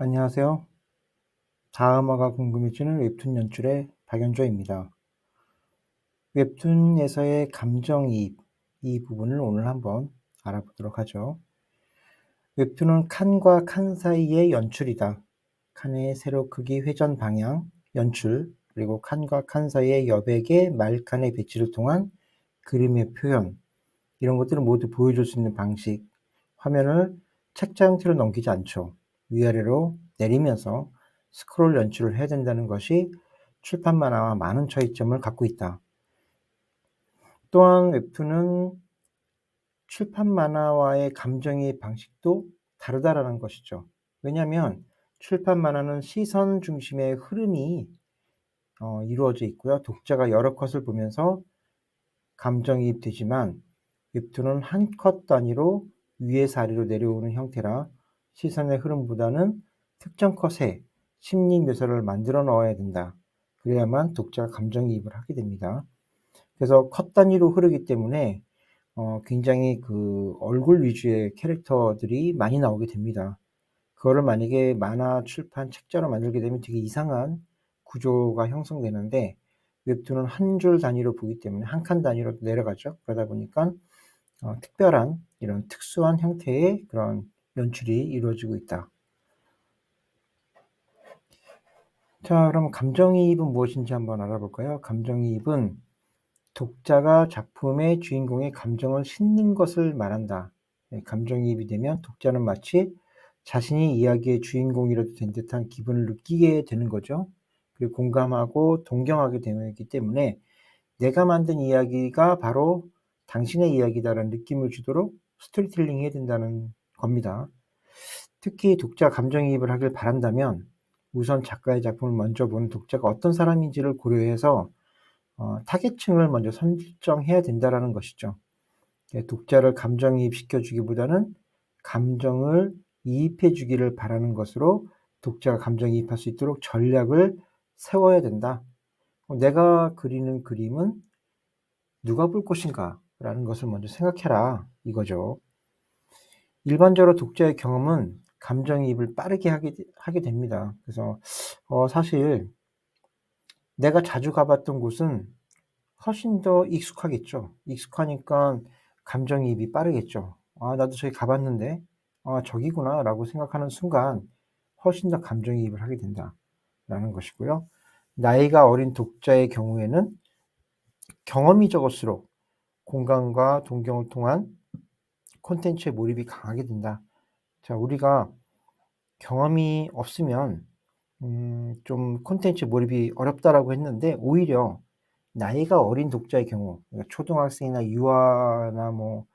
안녕하세요. 자아마가 궁금해지는 웹툰 연출의 박연조입니다. 웹툰에서의 감정이입, 이 부분을 오늘 한번 알아보도록 하죠. 웹툰은 칸과 칸 사이의 연출이다. 칸의 세로 크기 회전 방향, 연출, 그리고 칸과 칸 사이의 여백의 말칸의 배치를 통한 그림의 표현, 이런 것들을 모두 보여줄 수 있는 방식, 화면을 책자 형태로 넘기지 않죠. 위아래로 내리면서 스크롤 연출을 해야 된다는 것이 출판 만화와 많은 차이점을 갖고 있다. 또한 웹툰은 출판 만화와의 감정이입 방식도 다르다라는 것이죠. 왜냐하면 출판 만화는 시선 중심의 흐름이 이루어져 있고요. 독자가 여러 컷을 보면서 감정이입되지만 웹툰은 한 컷 단위로 위에서 아래로 내려오는 형태라 시선의 흐름보다는 특정 컷에 심리 묘사를 만들어 넣어야 된다. 그래야만 독자가 감정이입을 하게 됩니다. 그래서 컷 단위로 흐르기 때문에 굉장히 그 얼굴 위주의 캐릭터들이 많이 나오게 됩니다. 그거를 만약에 만화 출판 책자로 만들게 되면 되게 이상한 구조가 형성되는데, 웹툰은 한 줄 단위로 보기 때문에 한 칸 단위로 내려가죠. 그러다 보니까 특별한 이런 특수한 형태의 그런 연출이 이루어지고 있다. 자, 그럼 감정이입은 무엇인지 한번 알아볼까요? 감정이입은 독자가 작품의 주인공의 감정을 싣는 것을 말한다. 감정이입이 되면 독자는 마치 자신이 이야기의 주인공이라도 된 듯한 기분을 느끼게 되는 거죠. 그리고 공감하고 동경하게 되기 때문에 내가 만든 이야기가 바로 당신의 이야기다라는 느낌을 주도록 스토리텔링 해야 된다는 겁니다. 특히 독자 감정이입을 하길 바란다면 우선 작가의 작품을 먼저 보는 독자가 어떤 사람인지를 고려해서 타겟층을 먼저 선정해야 된다라는 것이죠. 독자를 감정이입시켜 주기보다는 감정을 이입해 주기를 바라는 것으로 독자가 감정이입할 수 있도록 전략을 세워야 된다. 내가 그리는 그림은 누가 볼 것인가? 라는 것을 먼저 생각해라, 이거죠. 일반적으로 독자의 경험은 감정이입을 빠르게 하게 됩니다. 그래서 사실 내가 자주 가봤던 곳은 훨씬 더 익숙하겠죠. 익숙하니까 감정이입이 빠르겠죠. '아 나도 저기 가봤는데. 아 저기구나.'라고 생각하는 순간 훨씬 더 감정이입을 하게 된다라는 것이고요. 나이가 어린 독자의 경우에는 경험이 적을수록 공감과 동경을 통한 콘텐츠에 몰입이 강하게 된다. 자, 우리가 경험이 없으면 좀 콘텐츠에 몰입이 어렵다라고 했는데, 오히려 나이가 어린 독자의 경우, 그러니까 초등학생이나 유아나 뭐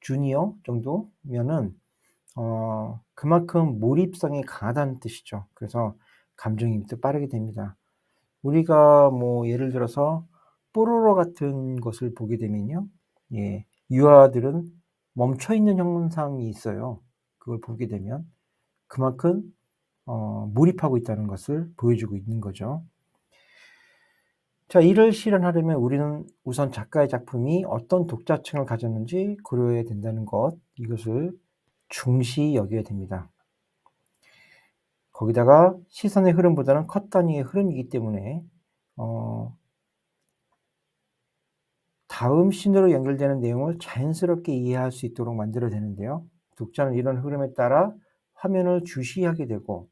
주니어 정도면은 그만큼 몰입성이 강하다는 뜻이죠. 그래서 감정이입도 빠르게 됩니다. 우리가 뭐 예를 들어서 뽀로로 같은 것을 보게 되면요. 예. 유아들은 멈춰 있는 현상이 있어요. 그걸 보게 되면 그만큼 몰입하고 있다는 것을 보여주고 있는 거죠. 자, 이를 실현하려면 우리는 우선 작가의 작품이 어떤 독자층을 가졌는지 고려해야 된다는 것, 이것을 중시 여겨야 됩니다. 거기다가 시선의 흐름보다는 컷 단위의 흐름이기 때문에 어 다음 씬으로 연결되는 내용을 자연스럽게 이해할 수 있도록 만들어야 되는데요. 독자는 이런 흐름에 따라 화면을 주시하게 되고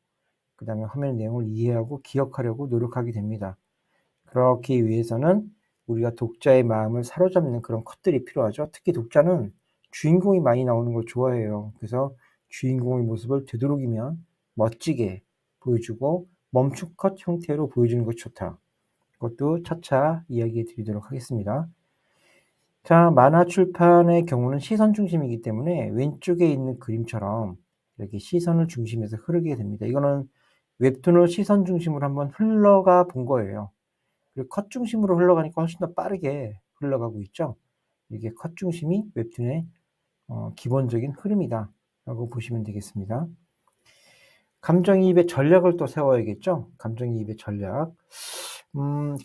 그다음에 화면의 내용을 이해하고 기억하려고 노력하게 됩니다. 그렇기 위해서는 우리가 독자의 마음을 사로잡는 그런 컷들이 필요하죠. 특히 독자는 주인공이 많이 나오는 걸 좋아해요. 그래서 주인공의 모습을 되도록이면 멋지게 보여주고 멈춤 컷 형태로 보여주는 것이 좋다. 그것도 차차 이야기해 드리도록 하겠습니다. 자, 만화 출판의 경우는 시선 중심이기 때문에 왼쪽에 있는 그림처럼 이렇게 시선을 중심에서 흐르게 됩니다. 이거는 웹툰을 시선 중심으로 한번 흘러가 본 거예요. 그리고 컷 중심으로 흘러가니까 훨씬 더 빠르게 흘러가고 있죠. 이게 컷 중심이 웹툰의 기본적인 흐름이다라고 보시면 되겠습니다. 감정이입의 전략을 또 세워야겠죠. 감정이입의 전략.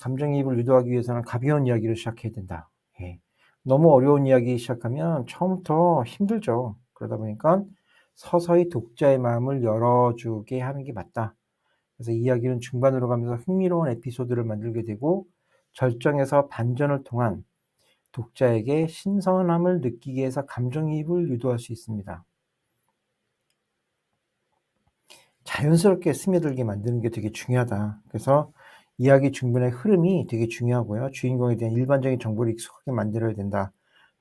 감정이입을 유도하기 위해서는 가벼운 이야기를 시작해야 된다. 예. 너무 어려운 이야기 시작하면 처음부터 힘들죠. 그러다 보니까 서서히 독자의 마음을 열어주게 하는 게 맞다. 그래서 이야기는 중반으로 가면서 흥미로운 에피소드를 만들게 되고 절정에서 반전을 통한 독자에게 신선함을 느끼게 해서 감정이입을 유도할 수 있습니다. 자연스럽게 스며들게 만드는 게 되게 중요하다. 그래서 이야기 중반의 흐름이 되게 중요하고요. 주인공에 대한 일반적인 정보를 익숙하게 만들어야 된다.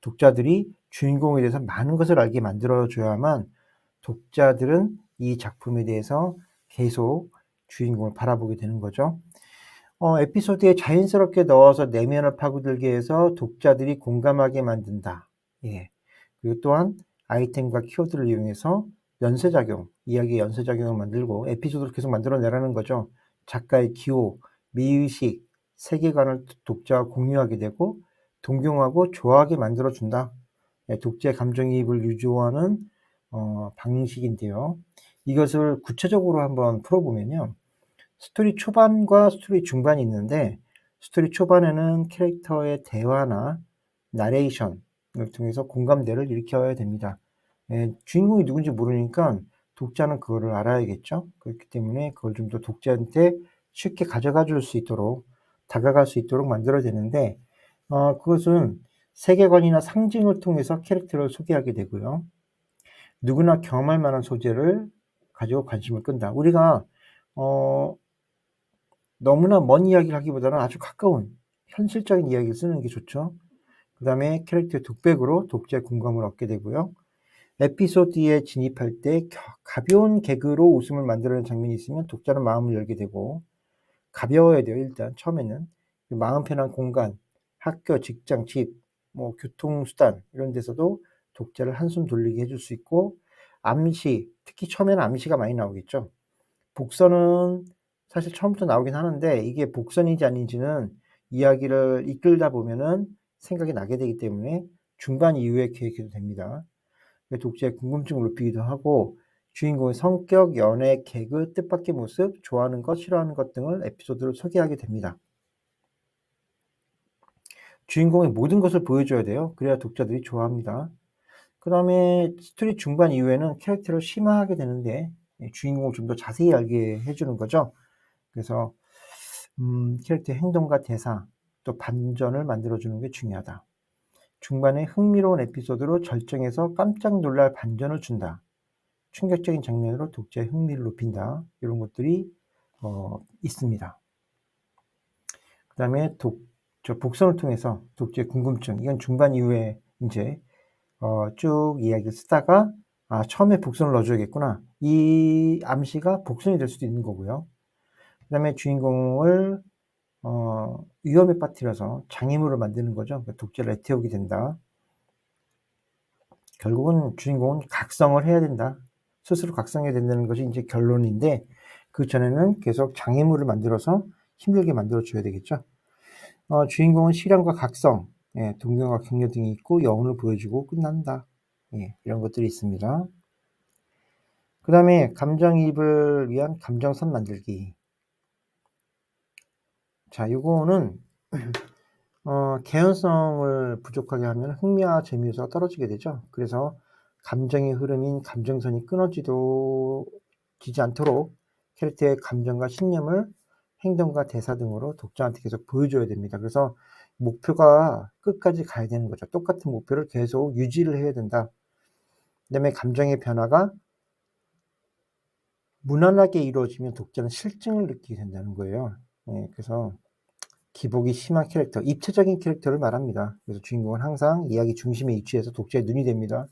독자들이 주인공에 대해서 많은 것을 알게 만들어줘야만 독자들은 이 작품에 대해서 계속 주인공을 바라보게 되는 거죠. 에피소드에 자연스럽게 넣어서 내면을 파고들게 해서 독자들이 공감하게 만든다. 예. 그리고 또한 아이템과 키워드를 이용해서 연쇄작용, 이야기의 연쇄작용을 만들고 에피소드를 계속 만들어내라는 거죠. 작가의 기호, 미의식, 세계관을 독자와 공유하게 되고 동경하고 좋아하게 만들어준다. 예, 독자의 감정이입을 유도하는 방식인데요. 이것을 구체적으로 한번 풀어보면요. 스토리 초반과 스토리 중반이 있는데 스토리 초반에는 캐릭터의 대화나 나레이션을 통해서 공감대를 일으켜야 됩니다. 예, 주인공이 누군지 모르니까 독자는 그거를 알아야겠죠. 그렇기 때문에 그걸 좀 더 독자한테 쉽게 가져가 줄 수 있도록 다가갈 수 있도록 만들어야 되는데 그것은 세계관이나 상징을 통해서 캐릭터를 소개하게 되고요. 누구나 경험할 만한 소재를 가지고 관심을 끈다. 우리가 어 너무나 먼 이야기를 하기보다는 아주 가까운 현실적인 이야기를 쓰는 게 좋죠. 그다음에 캐릭터의 독백으로 독자의 공감을 얻게 되고요. 에피소드에 진입할 때 가벼운 개그로 웃음을 만들어내는 장면이 있으면 독자는 마음을 열게 되고 가벼워야 돼요. 일단 처음에는 마음 편한 공간, 학교, 직장, 집, 뭐 교통수단 이런 데서도 독자를 한숨 돌리게 해줄 수 있고 암시, 특히 처음에는 암시가 많이 나오겠죠. 복선은 사실 처음부터 나오긴 하는데 이게 복선인지 아닌지는 이야기를 이끌다 보면은 생각이 나게 되기 때문에 중반 이후에 계획해도 됩니다. 독자의 궁금증을 높이기도 하고 주인공의 성격, 연애, 개그, 뜻밖의 모습, 좋아하는 것, 싫어하는 것 등을 에피소드로 소개하게 됩니다. 주인공의 모든 것을 보여줘야 돼요. 그래야 독자들이 좋아합니다. 그 다음에 스토리 중반 이후에는 캐릭터를 심화하게 되는데 주인공을 좀 더 자세히 알게 해주는 거죠. 그래서 캐릭터의 행동과 대사, 또 반전을 만들어주는 게 중요하다. 중반에 흥미로운 에피소드로 절정에서 깜짝 놀랄 반전을 준다. 충격적인 장면으로 독자의 흥미를 높인다. 이런 것들이 있습니다. 그 다음에 복선을 통해서 독자의 궁금증, 이건 중반 이후에 이제 쭉 이야기를 쓰다가 처음에 복선을 넣어줘야겠구나. 이 암시가 복선이 될 수도 있는 거고요. 그 다음에 주인공을 위험에 빠뜨려서 장애물을 만드는 거죠. 그러니까 독자를 애태우게 된다. 결국은 주인공은 각성을 해야 된다. 스스로 각성해야 된다는 것이 이제 결론인데 그 전에는 계속 장애물을 만들어서 힘들게 만들어줘야 되겠죠. 주인공은 실현과 각성, 예, 동경과 격려 등이 있고 여운을 보여주고 끝난다. 예, 이런 것들이 있습니다. 그 다음에 감정이입을 위한 감정선 만들기. 자, 이거는 개연성을 부족하게 하면 흥미와 재미요소가 떨어지게 되죠. 그래서 감정의 흐름인 감정선이 끊어지지 않도록 캐릭터의 감정과 신념을 행동과 대사 등으로 독자한테 계속 보여줘야 됩니다. 그래서 목표가 끝까지 가야 되는 거죠. 똑같은 목표를 계속 유지를 해야 된다. 그다음에 감정의 변화가 무난하게 이루어지면 독자는 실증을 느끼게 된다는 거예요. 예, 그래서 기복이 심한 캐릭터, 입체적인 캐릭터를 말합니다. 그래서 주인공은 항상 이야기 중심에 위치해서 독자의 눈이 됩니다.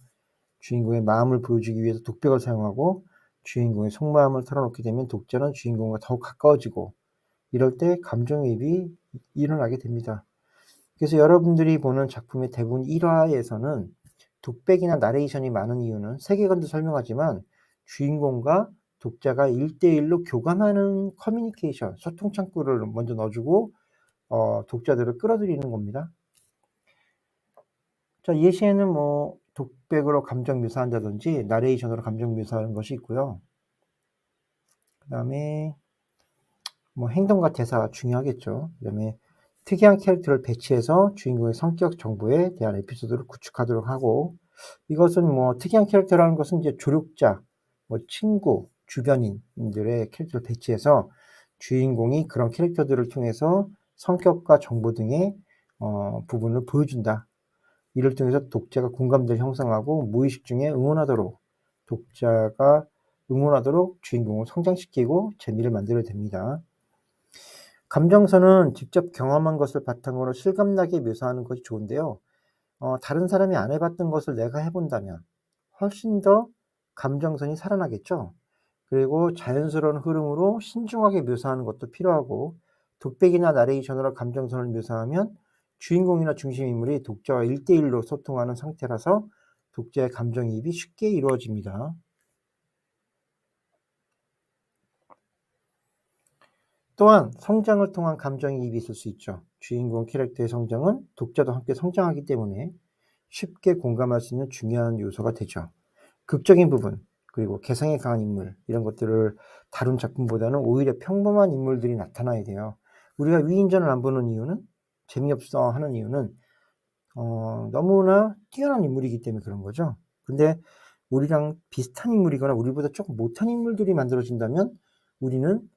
주인공의 마음을 보여주기 위해서 독백을 사용하고 주인공의 속마음을 털어놓게 되면 독자는 주인공과 더욱 가까워지고 이럴 때 감정이입이 일어나게 됩니다. 그래서 여러분들이 보는 작품의 대부분 1화에서는 독백이나 나레이션이 많은 이유는 세계관도 설명하지만 주인공과 독자가 1대1로 교감하는 커뮤니케이션, 소통 창구를 먼저 넣어주고 독자들을 끌어들이는 겁니다. 자, 예시에는 뭐 독백으로 감정 묘사한다든지 나레이션으로 감정 묘사하는 것이 있고요. 그 다음에 뭐 행동과 대사 중요하겠죠. 그 다음에 특이한 캐릭터를 배치해서 주인공의 성격 정보에 대한 에피소드를 구축하도록 하고 이것은 뭐 특이한 캐릭터라는 것은 이제 조력자, 뭐 친구, 주변인들의 캐릭터를 배치해서 주인공이 그런 캐릭터들을 통해서 성격과 정보 등의 부분을 보여준다. 이를 통해서 독자가 공감대를 형성하고 무의식 중에 독자가 응원하도록 주인공을 성장시키고 재미를 만들어야 됩니다. 감정선은 직접 경험한 것을 바탕으로 실감나게 묘사하는 것이 좋은데요. 다른 사람이 안 해봤던 것을 내가 해본다면 훨씬 더 감정선이 살아나겠죠. 그리고 자연스러운 흐름으로 신중하게 묘사하는 것도 필요하고, 독백이나 나레이션으로 감정선을 묘사하면 주인공이나 중심인물이 독자와 1대1로 소통하는 상태라서 독자의 감정이입이 쉽게 이루어집니다. 또한 성장을 통한 감정이입이 있을 수 있죠. 주인공 캐릭터의 성장은 독자도 함께 성장하기 때문에 쉽게 공감할 수 있는 중요한 요소가 되죠. 극적인 부분, 그리고 개성이 강한 인물, 이런 것들을 다룬 작품보다는 오히려 평범한 인물들이 나타나야 돼요. 우리가 위인전을 안 보는 이유는, 재미없어 하는 이유는 너무나 뛰어난 인물이기 때문에 그런 거죠. 근데 우리랑 비슷한 인물이거나 우리보다 조금 못한 인물들이 만들어진다면 우리는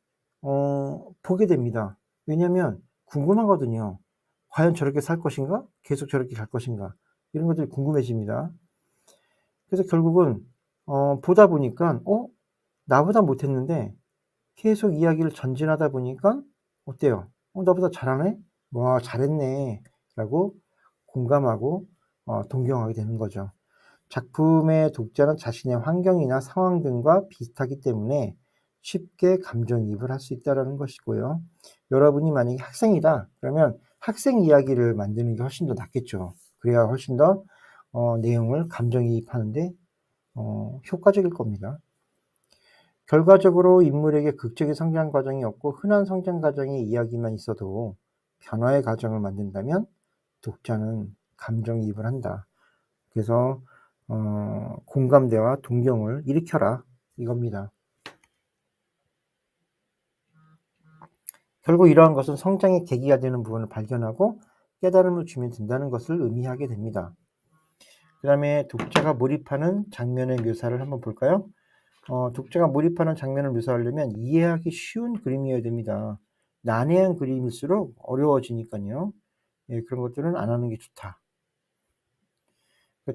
보게 됩니다. 왜냐하면 궁금하거든요. 과연 저렇게 살 것인가? 계속 저렇게 갈 것인가? 이런 것들이 궁금해집니다. 그래서 결국은 보다 보니까 나보다 못했는데 계속 이야기를 전진하다 보니까 어때요? 나보다 잘하네? 와, 잘했네. 라고 공감하고 동경하게 되는 거죠. 작품의 독자는 자신의 환경이나 상황 등과 비슷하기 때문에 쉽게 감정이입을 할 수 있다는 것이고요. 여러분이 만약에 학생이다 그러면 학생 이야기를 만드는 게 훨씬 더 낫겠죠. 그래야 훨씬 더 내용을 감정이입하는 데 효과적일 겁니다. 결과적으로 인물에게 극적인 성장 과정이 없고 흔한 성장 과정의 이야기만 있어도 변화의 과정을 만든다면 독자는 감정이입을 한다. 그래서 공감대와 동경을 일으켜라, 이겁니다. 결국 이러한 것은 성장의 계기가 되는 부분을 발견하고 깨달음을 주면 된다는 것을 의미하게 됩니다. 그 다음에 독자가 몰입하는 장면의 묘사를 한번 볼까요? 독자가 몰입하는 장면을 묘사하려면 이해하기 쉬운 그림이어야 됩니다. 난해한 그림일수록 어려워지니까요. 예, 그런 것들은 안 하는 게 좋다.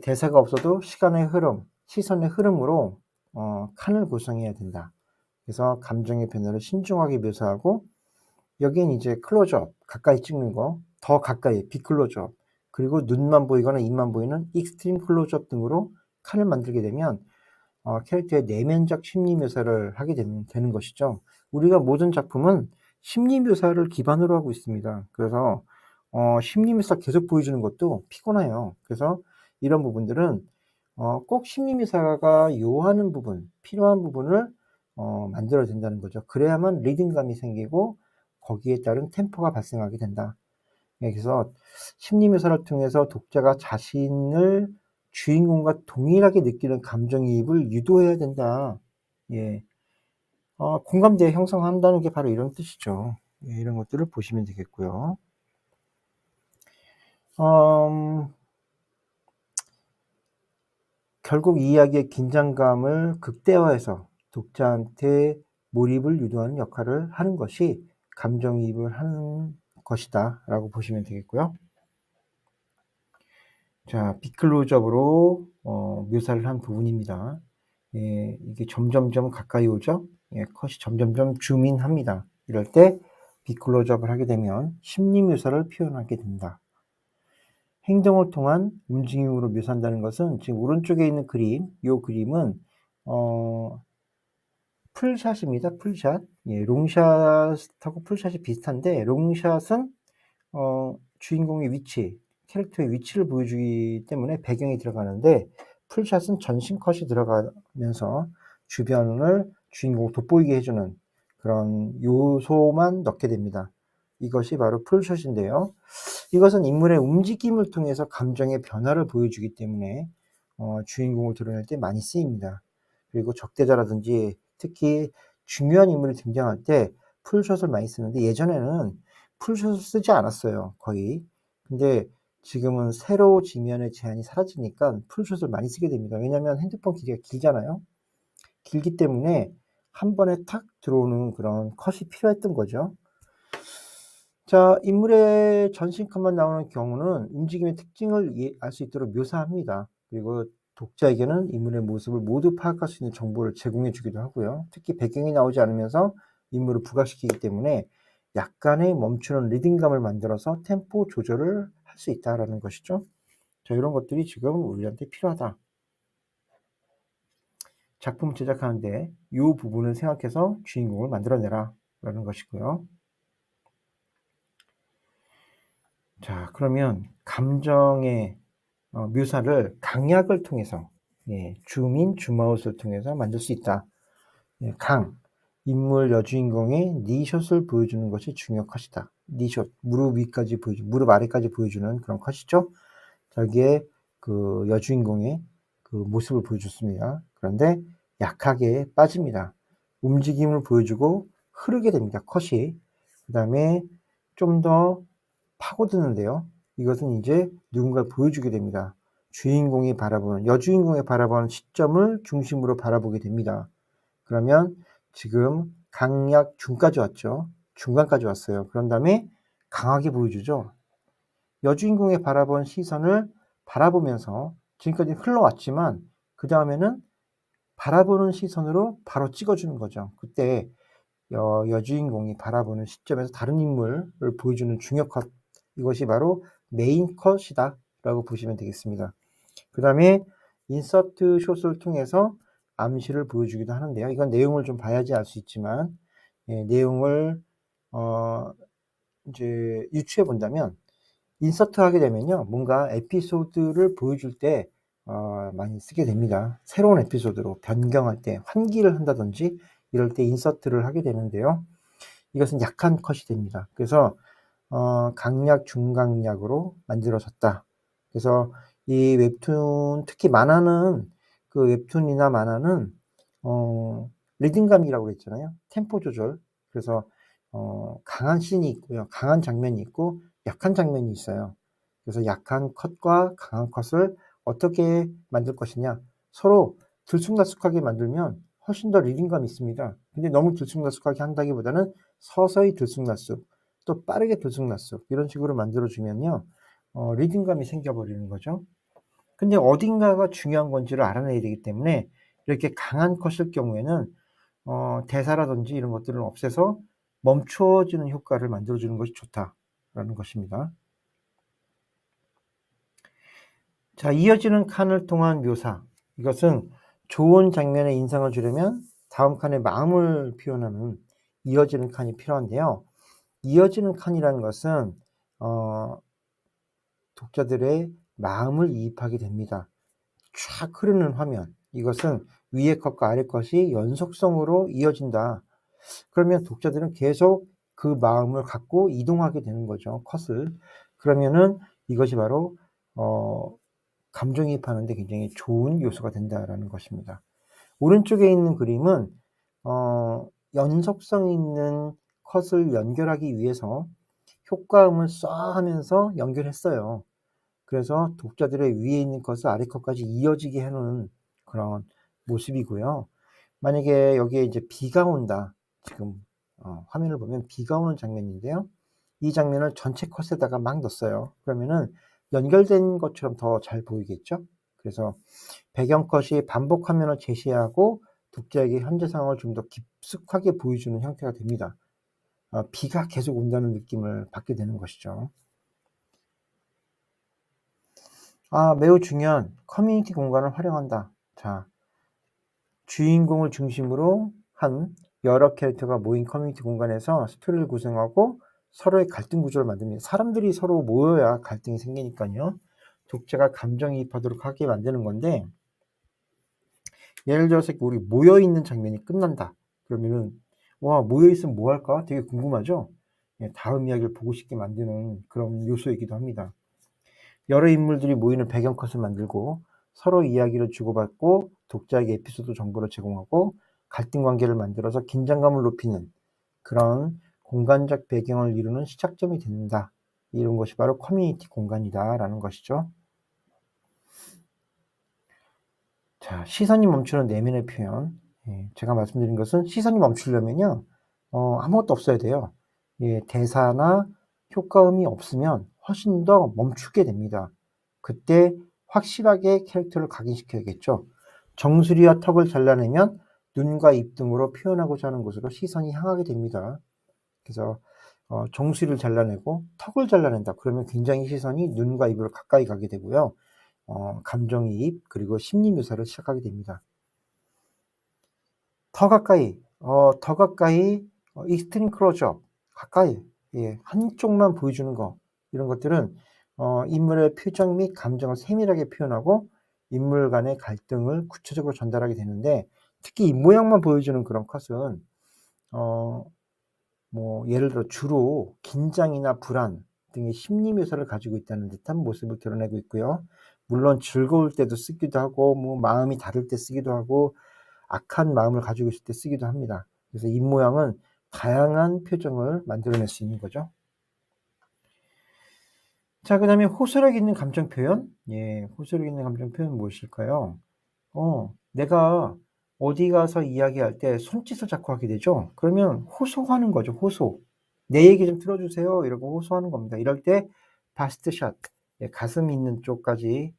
대사가 없어도 시간의 흐름, 시선의 흐름으로 칸을 구성해야 된다. 그래서 감정의 변화를 신중하게 묘사하고, 여기엔 이제 클로즈업, 가까이 찍는 거, 더 가까이, 빅클로즈업, 그리고 눈만 보이거나 입만 보이는 익스트림 클로즈업 등으로 칸을 만들게 되면 캐릭터의 내면적 심리 묘사를 하게 되는 것이죠. 우리가 모든 작품은 심리 묘사를 기반으로 하고 있습니다. 그래서 심리 묘사 계속 보여주는 것도 피곤해요. 그래서 이런 부분들은 꼭 심리 묘사가 요하는 부분, 필요한 부분을 만들어야 된다는 거죠. 그래야만 리듬감이 생기고 거기에 따른 템포가 발생하게 된다. 그래서 심리 묘사를 통해서 독자가 자신을 주인공과 동일하게 느끼는 감정이입을 유도해야 된다. 예. 공감대 형성한다는 게 바로 이런 뜻이죠. 예, 이런 것들을 보시면 되겠고요. 결국 이 이야기의 긴장감을 극대화해서 독자한테 몰입을 유도하는 역할을 하는 것이 감정이입을 하는 것이다 라고 보시면 되겠고요. 자, 빅클로즈업으로 묘사를 한 부분입니다. 예, 이게 점점점 가까이 오죠. 예, 컷이 점점점 줌인합니다. 이럴 때 빅클로즈업을 하게 되면 심리 묘사를 표현하게 된다. 행동을 통한 움직임으로 묘사한다는 것은 지금 오른쪽에 있는 그림, 이 그림은 풀샷입니다. 풀샷. 예, 롱샷하고 풀샷이 비슷한데, 롱샷은 주인공의 위치, 캐릭터의 위치를 보여주기 때문에 배경이 들어가는데, 풀샷은 전신 컷이 들어가면서 주변을 주인공을 돋보이게 해주는 그런 요소만 넣게 됩니다. 이것이 바로 풀샷인데요. 이것은 인물의 움직임을 통해서 감정의 변화를 보여주기 때문에 주인공을 드러낼 때 많이 쓰입니다. 그리고 적대자라든지 특히 중요한 인물이 등장할 때 풀샷을 많이 쓰는데, 예전에는 풀샷을 쓰지 않았어요, 거의. 근데 지금은 세로 지면의 제한이 사라지니까 풀숏을 많이 쓰게 됩니다. 왜냐하면 핸드폰 길이가 길잖아요. 길기 때문에 한 번에 탁 들어오는 그런 컷이 필요했던 거죠. 자, 인물의 전신컷만 나오는 경우는 움직임의 특징을 알 수 있도록 묘사합니다. 그리고 독자에게는 인물의 모습을 모두 파악할 수 있는 정보를 제공해 주기도 하고요. 특히 배경이 나오지 않으면서 인물을 부각시키기 때문에 약간의 멈추는 리듬감을 만들어서 템포 조절을 할 수 있다라는 것이죠. 자, 이런 것들이 지금 우리한테 필요하다. 작품 제작하는데 이 부분을 생각해서 주인공을 만들어내라 라는 것이고요. 자, 그러면 감정의 묘사를 강약을 통해서, 줌인, 줌아웃을 통해서 만들 수 있다. 인물 여주인공의 니숏을 보여주는 것이 중요 컷이다. 니숏, 무릎 위까지 무릎 아래까지 보여주는 그런 컷이죠. 여기에 그 여주인공의 그 모습을 보여줬습니다. 그런데 약하게 빠집니다. 움직임을 보여주고 흐르게 됩니다. 컷이. 그 다음에 좀 더 파고드는데요. 이것은 이제 누군가를 보여주게 됩니다. 여주인공이 바라보는 시점을 중심으로 바라보게 됩니다. 그러면 지금 강약 중까지 왔죠. 중간까지 왔어요. 그런 다음에 강하게 보여주죠. 여주인공의 바라본 시선을 바라보면서 지금까지 흘러왔지만 그 다음에는 바라보는 시선으로 바로 찍어주는 거죠. 그때 여주인공이 바라보는 시점에서 다른 인물을 보여주는 중요 컷, 이것이 바로 메인 컷이다 라고 보시면 되겠습니다. 그 다음에 인서트 숏을 통해서 암시를 보여주기도 하는데요. 이건 내용을 좀 봐야지 알 수 있지만, 내용을 이제 유추해 본다면, 인서트 하게 되면요, 뭔가 에피소드를 보여줄 때 많이 쓰게 됩니다. 새로운 에피소드로 변경할 때, 환기를 한다든지 이럴 때 인서트를 하게 되는데요. 이것은 약한 컷이 됩니다. 그래서 강약, 중강약으로 만들어졌다. 그래서 이 웹툰, 특히 만화는, 그 웹툰이나 만화는 리듬감이라고 했잖아요. 템포 조절. 그래서 강한 씬이 있고요. 강한 장면이 있고 약한 장면이 있어요. 그래서 약한 컷과 강한 컷을 어떻게 만들 것이냐. 서로 들쑥날쑥하게 만들면 훨씬 더 리듬감이 있습니다. 근데 너무 들쑥날쑥하게 한다기보다는 서서히 들쑥날쑥, 또 빠르게 들쑥날쑥 이런 식으로 만들어주면요. 리듬감이 생겨버리는 거죠. 근데 어딘가가 중요한 건지를 알아내야 되기 때문에 이렇게 강한 컷일 경우에는 대사라든지 이런 것들을 없애서 멈춰지는 효과를 만들어주는 것이 좋다라는 것입니다. 자, 이어지는 칸을 통한 묘사. 이것은 좋은 장면에 인상을 주려면 다음 칸에 마음을 표현하는 이어지는 칸이 필요한데요. 이어지는 칸이라는 것은 독자들의 마음을 이입하게 됩니다. 쫙 흐르는 화면. 이것은 위의 컷과 아래 컷이 연속성으로 이어진다. 그러면 독자들은 계속 그 마음을 갖고 이동하게 되는 거죠. 컷을. 그러면은 이것이 바로 감정이입하는 데 굉장히 좋은 요소가 된다라는 것입니다. 오른쪽에 있는 그림은 연속성 있는 컷을 연결하기 위해서 효과음을 쏴 하면서 연결했어요. 그래서 독자들의 위에 있는 컷을 아래 컷까지 이어지게 해놓은 그런 모습이고요. 만약에 여기에 이제 비가 온다. 지금 화면을 보면 비가 오는 장면인데요. 이 장면을 전체 컷에다가 막 넣었어요. 그러면은 연결된 것처럼 더 잘 보이겠죠? 그래서 배경 컷이 반복 화면을 제시하고 독자에게 현재 상황을 좀 더 깊숙하게 보여주는 형태가 됩니다. 비가 계속 온다는 느낌을 받게 되는 것이죠. 매우 중요한 커뮤니티 공간을 활용한다. 자, 주인공을 중심으로 한 여러 캐릭터가 모인 커뮤니티 공간에서 스토리를 구성하고 서로의 갈등 구조를 만듭니다. 사람들이 서로 모여야 갈등이 생기니까요. 독자가 감정이입하도록 하게 만드는 건데, 예를 들어서 우리 모여있는 장면이 끝난다. 그러면은 와, 모여있으면 뭐 할까? 되게 궁금하죠? 다음 이야기를 보고 싶게 만드는 그런 요소이기도 합니다. 여러 인물들이 모이는 배경 컷을 만들고 서로 이야기를 주고받고 독자에게 에피소드 정보를 제공하고 갈등 관계를 만들어서 긴장감을 높이는 그런 공간적 배경을 이루는 시작점이 된다. 이런 것이 바로 커뮤니티 공간이다라는 것이죠. 자, 시선이 멈추는 내면의 표현. 예, 제가 말씀드린 것은 시선이 멈추려면요, 아무것도 없어야 돼요. 예, 대사나 효과음이 없으면 훨씬 더 멈추게 됩니다. 그때 확실하게 캐릭터를 각인시켜야겠죠. 정수리와 턱을 잘라내면 눈과 입 등으로 표현하고자 하는 곳으로 시선이 향하게 됩니다. 그래서 정수리를 잘라내고 턱을 잘라낸다. 그러면 굉장히 시선이 눈과 입으로 가까이 가게 되고요. 감정이입 그리고 심리 묘사를 시작하게 됩니다. 더 가까이 익스트림 클로즈업 가까이, 예, 한쪽만 보여주는 거, 이런 것들은 인물의 표정 및 감정을 세밀하게 표현하고 인물 간의 갈등을 구체적으로 전달하게 되는데, 특히 입모양만 보여주는 그런 컷은 뭐 예를 들어 주로 긴장이나 불안 등의 심리 묘사를 가지고 있다는 듯한 모습을 드러내고 있고요. 물론 즐거울 때도 쓰기도 하고 뭐 마음이 다를 때 쓰기도 하고 악한 마음을 가지고 있을 때 쓰기도 합니다. 그래서 입모양은 다양한 표정을 만들어낼 수 있는 거죠. 자, 그다음에 호소력 있는 감정 표현. 예, 호소력 있는 감정 표현은 무엇일까요? 내가 어디 가서 이야기할 때 손짓을 자꾸 하게 되죠. 그러면 호소하는 거죠, 호소. "내 얘기 좀 들어 주세요." 이러고 호소하는 겁니다. 이럴 때 바스트 샷, 예, 가슴 있는 쪽까지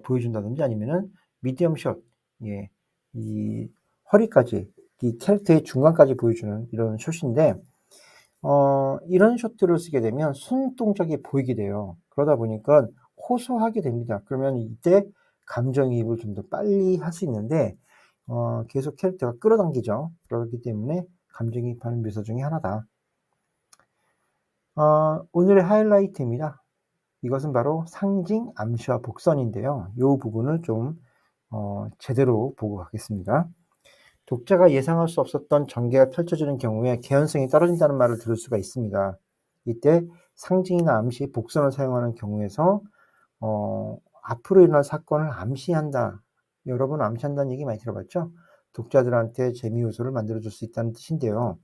보여준다든지, 아니면은 미디엄 샷, 예, 이 허리까지, 이 캐릭터의 중간까지 보여주는 이런 숏인데, 이런 숏들을 쓰게 되면 손동작이 보이게 돼요. 그러다 보니까 호소하게 됩니다. 그러면 이때 감정이입을 좀 더 빨리 할 수 있는데, 계속 캐릭터가 끌어당기죠. 그렇기 때문에 감정이입하는 묘사 중에 하나다. 오늘의 하이라이트입니다. 이것은 바로 상징, 암시와 복선인데요. 이 부분을 좀 제대로 보고 가겠습니다. 독자가 예상할 수 없었던 전개가 펼쳐지는 경우에 개연성이 떨어진다는 말을 들을 수가 있습니다. 이때 상징이나 암시, 복선을 사용하는 경우에서 앞으로 일어날 사건을 암시한다. 여러분 암시한다는 얘기 많이 들어봤죠? 독자들한테 재미 요소를 만들어줄 수 있다는 뜻인데요.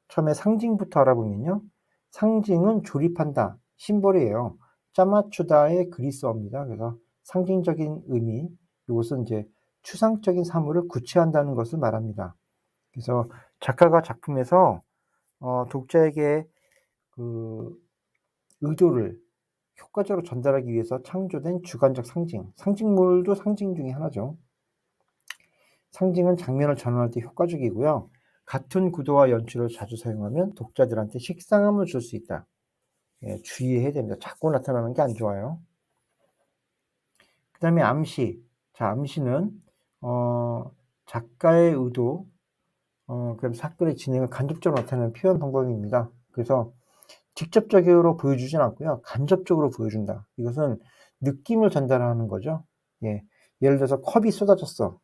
처음에 상징부터 알아보면요. 상징은 조립한다, 심볼이에요. 짜맞추다의 그리스어입니다. 그래서 상징적인 의미, 이것은 이제 추상적인 사물을 구체한다는 것을 말합니다. 그래서 작가가 작품에서 독자에게 그 의도를 효과적으로 전달하기 위해서 창조된 주관적 상징, 상징물도 상징 중에 하나죠. 상징은 장면을 전환할 때 효과적이고요. 같은 구도와 연출을 자주 사용하면 독자들한테 식상함을 줄 수 있다. 예, 주의해야 됩니다. 자꾸 나타나는 게 안 좋아요. 그 다음에 암시. 자, 암시는 작가의 의도, 그럼 사건의 진행을 간접적으로 나타내는 표현 방법입니다. 그래서 직접적으로 보여주진 않고요. 간접적으로 보여준다. 이것은 느낌을 전달하는 거죠. 예, 예를 들어서 컵이 쏟아졌어.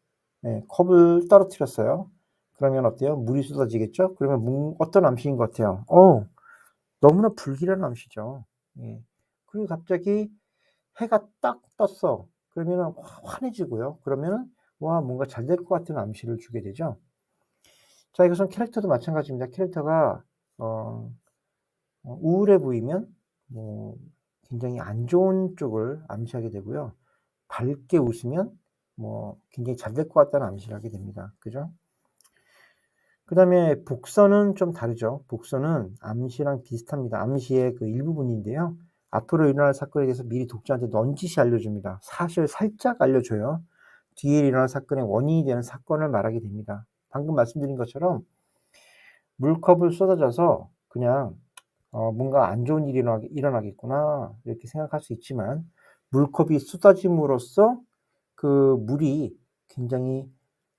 예, 컵을 떨어뜨렸어요. 그러면 어때요? 물이 쏟아지겠죠? 그러면 어떤 암시인 것 같아요? 너무나 불길한 암시죠. 예. 그리고 갑자기 해가 딱 떴어. 그러면은 환해지고요. 그러면은 와, 뭔가 잘 될 것 같은 암시를 주게 되죠. 자, 이것은 캐릭터도 마찬가지입니다. 캐릭터가 우울해 보이면 뭐 굉장히 안 좋은 쪽을 암시하게 되고요. 밝게 웃으면 뭐 굉장히 잘 될 것 같다는 암시를 하게 됩니다. 그죠? 그다음에 복선은 좀 다르죠. 복선은 암시랑 비슷합니다. 암시의 그 일부분인데요. 앞으로 일어날 사건에 대해서 미리 독자한테 넌지시 알려줍니다. 사실 살짝 알려줘요. 뒤에 일어날 사건의 원인이 되는 사건을 말하게 됩니다. 방금 말씀드린 것처럼 물컵을 쏟아져서 그냥 뭔가 안 좋은 일이 일어나겠구나 이렇게 생각할 수 있지만, 물컵이 쏟아짐으로써 그 물이 굉장히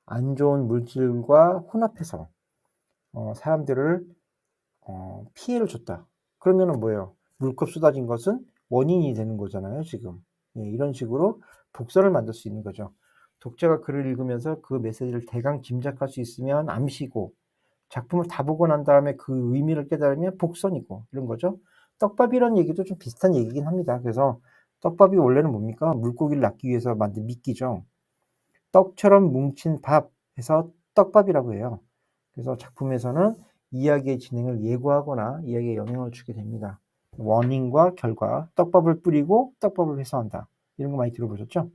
안 좋은 물질과 혼합해서 사람들을 피해를 줬다. 그러면은 뭐예요? 물컵 쏟아진 것은 원인이 되는 거잖아요, 지금. 예, 이런 식으로 복선을 만들 수 있는 거죠. 독자가 글을 읽으면서 그 메시지를 대강 짐작할 수 있으면 암시고, 작품을 다 보고 난 다음에 그 의미를 깨달으면 복선이고, 이런 거죠. 떡밥이라는 얘기도 좀 비슷한 얘기긴 합니다. 그래서 떡밥이 원래는 뭡니까? 물고기를 낳기 위해서 만든 미끼죠. 떡처럼 뭉친 밥 해서 떡밥이라고 해요. 그래서 작품에서는 이야기의 진행을 예고하거나 이야기에 영향을 주게 됩니다. 원인과 결과, 떡밥을 뿌리고 떡밥을 회수한다. 이런 거 많이 들어보셨죠?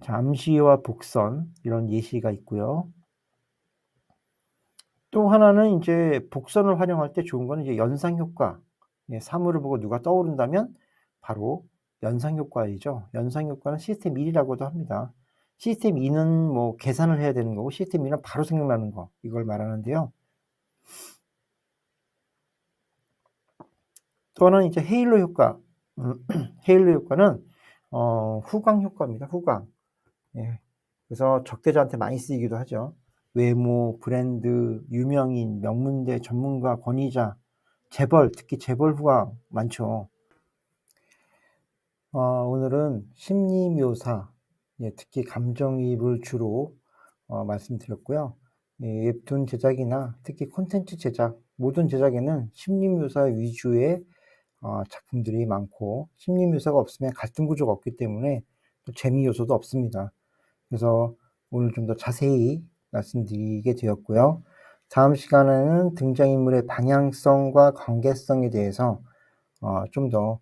자, 암시와 복선 이런 예시가 있고요. 또 하나는 이제 복선을 활용할 때 좋은 거는 이제 연상 효과. 예, 사물을 보고 누가 떠오른다면 바로 연상 효과이죠. 연상 효과는 시스템 1이라고도 합니다. 시스템 2는 뭐 계산을 해야 되는 거고 시스템 1은 바로 생각나는 거. 이걸 말하는데요. 또 하나는 이제 헤일로 효과. 헤일로 효과는 후광 효과입니다. 후광. 예. 그래서 적대자한테 많이 쓰이기도 하죠. 외모, 브랜드, 유명인, 명문대, 전문가, 권위자, 재벌, 특히 재벌 후광 많죠. 오늘은 심리 묘사, 예, 특히 감정이입을 주로 말씀드렸고요. 예, 웹툰 제작이나 특히 콘텐츠 제작, 모든 제작에는 심리 묘사 위주의 작품들이 많고 심리 묘사가 없으면 갈등 구조가 없기 때문에 또 재미 요소도 없습니다. 그래서 오늘 좀 더 자세히 말씀드리게 되었고요. 다음 시간에는 등장인물의 방향성과 관계성에 대해서 좀 더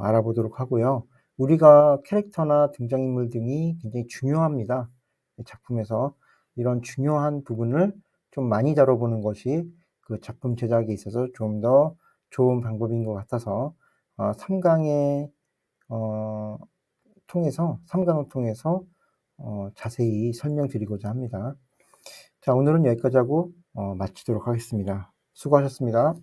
알아보도록 하고요. 우리가 캐릭터나 등장인물 등이 굉장히 중요합니다. 이 작품에서 이런 중요한 부분을 좀 많이 다뤄보는 것이 그 작품 제작에 있어서 좀 더 좋은 방법인 것 같아서 3강의 통해서 3강을 통해서 자세히 설명드리고자 합니다. 자, 오늘은 여기까지 하고 마치도록 하겠습니다. 수고하셨습니다.